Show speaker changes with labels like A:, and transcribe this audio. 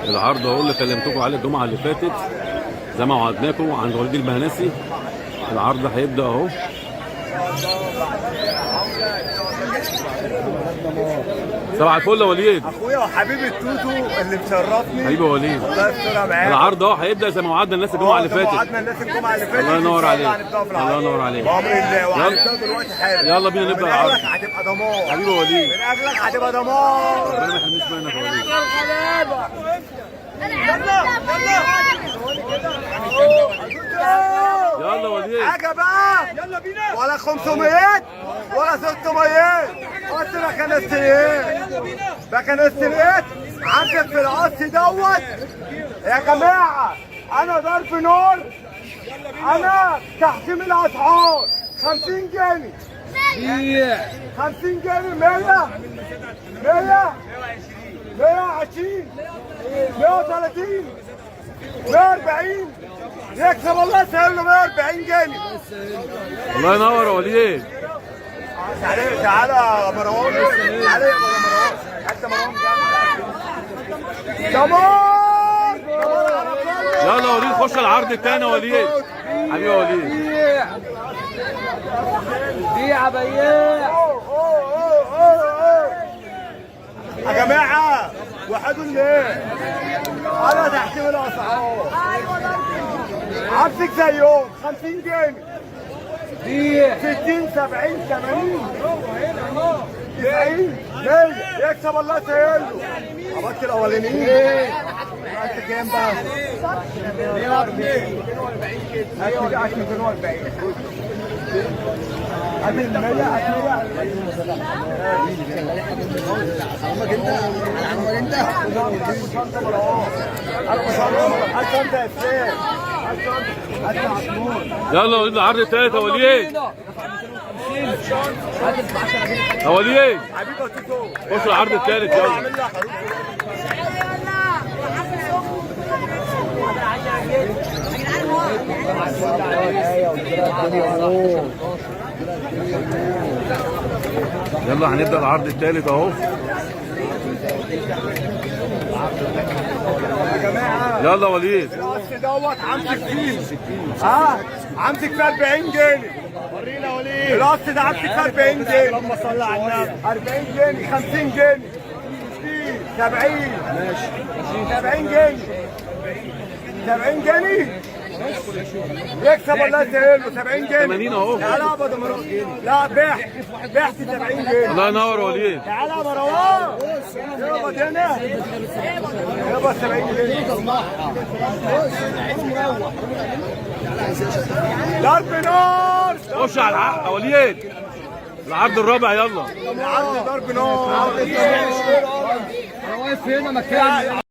A: العرض اهو اللي كلمتكم عليه الجمعه اللي فاتت زي ما وعدناكم عند وليد المهنسي. العرض هيبدا اهو. صباح الفل يا وليد.
B: اخويا وحبيبي التوتو اللي مشرفني.
A: حبيبي يا وليد.
B: الله يسترها معاك.
A: العرض اهو هيبدا زي ما وعدنا الناس الجمعه اللي فاتت.
B: وعدنا الناس الجمعه اللي فاتت.
A: الله ينور عليك. الله ينور عليك.
B: بامر الله. وهنبدا دلوقتي حالا.
A: يلا بينا نبدا العرض.
B: من اجلك هتبقى دمار.
A: حبيبي يا وليد.
B: من اجلك هتبقى دمار.
A: ربنا ما يحرمنيش منك يا وليد. يلا وليد.
B: حاجه بقى. يلا بينا. ولا 500 ولا 600. قلت لك انا استريت. لك انا استريت. عندك في القص دوت يا جماعه. انا ضرب نور. انا تحكيم الاسعار 50 جنيه. 50 جنيه. 100 100 120 130 140. يكسب الله يسهل له 140 جنيه.
A: الله ينور يا وليد.
B: تعالى تعالى يا مروان. تعالى يا مروان. حتى مروان دمار.
A: يلا يا وليد خش العرض الثاني يا وليد. حبيبي يا وليد.
C: بيع بياع
B: يا جماعه وحدوا الليل. انا تحكيم الاسعار. عبسك زيهم 50 جنيه. 60 70 80 90 100. يكسب الله يسهل له. عبدت الاولانيين. انت كام بقى؟ 240 240. هات ال 100 هات 100.
A: يلا وليد العرض الثالث يا وليد. يا وليد خش العرض الثالث يلا. يلا هنبدأ العرض الثالث اهو. يلا وليد.
B: القص دوت عمسك فيه. عمسك فيه 40 جنيه. ورينا يا وليد. القص ده عمسك فيه 40 جنيه. اللهم صل على النبي. 40 جنيه 50 جنيه 70 ماشي 70 جنيه 70 جنيه. يكسب الله يسهل له 70 جنيه.
A: 80 اهو.
B: تعالى يا ابو مروان. لا بعت 70 جنيه.
A: الله ينور يا وليد.
B: تعالى يا مروان. يابا هنا يابا 70 جنيه. ضرب نار.
A: خش على العرض يا وليد. العرض الرابع يلا.
B: العرض ضرب نار.
C: انا واقف هنا مكاني.